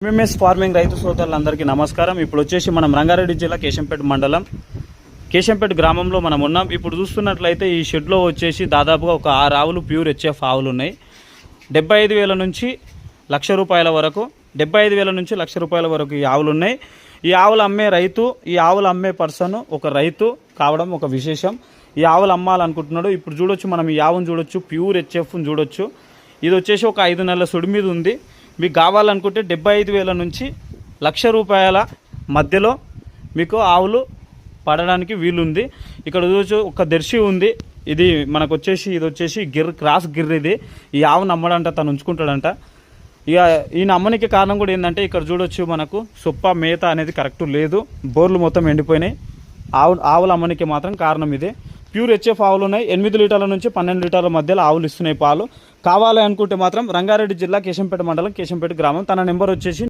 MMS farming రైతు సోదరులందరికీ నమస్కారం. ఇప్పుడు వచ్చేసి మనం రంగారెడ్డి జిల్లా కేశంపేట మండలం కేశంపేట గ్రామంలో మనం ఉన్నాం. ఇప్పుడు చూస్తున్నట్లయితే ఈ షెడ్లో వచ్చేసి దాదాపుగా ఒక 6 ఆవులు ప్యూర్ హెచ్ఎఫ్ ఆవులు ఉన్నాయి. 75,000 నుంచి ₹1,00,000 వరకు 75,000 నుంచి ₹1,00,000 వరకు ఈ ఆవులు ఉన్నాయి. ఈ ఆవులు అమ్మే రైతు, ఈ ఆవులు అమ్మే పర్సన్ ఒక రైతు కావడం ఒక విశేషం. ఈ ఆవులు అమ్మాలనుకుంటున్నాడు. ఇప్పుడు చూడొచ్చు, మనం ఈ ఆవును చూడొచ్చు, ప్యూర్ హెచ్ఎఫ్ని చూడొచ్చు. ఇది వచ్చేసి ఒక 5 నెలల సుడి మీద ఉంది. మీకు కావాలనుకుంటే 75,000 నుంచి ₹1,00,000 మధ్యలో మీకు ఆవులు పడడానికి వీలుంది. ఇక్కడ చూడొచ్చు, ఒక దర్శి ఉంది. ఇది మనకు వచ్చేసి ఇది వచ్చేసి క్రాస్ గిర్. ఇది ఈ ఆవును అమ్మడంట, తను ఉంచుకుంటాడంట. ఇక ఈయన అమ్మనికి కారణం కూడా ఏంటంటే, ఇక్కడ చూడొచ్చు మనకు సొప్ప మేత అనేది కరెక్ట్ లేదు, బోర్లు మొత్తం ఎండిపోయినాయి. ఆవుల అమ్మనికి మాత్రం కారణం ఇదే. ప్యూర్ హెచ్ఎఫ్ ఆవులు ఉన్నాయి. 8 లీటర్ల నుంచి 12 లీటర్ల మధ్యలో ఆవులు ఇస్తున్నాయి పాలు. కావాలి అనుకుంటే మాత్రం రంగారెడ్డి జిల్లా కేశంపేట మండలం కేశంపేట గ్రామం. తన నెంబర్ వచ్చేసి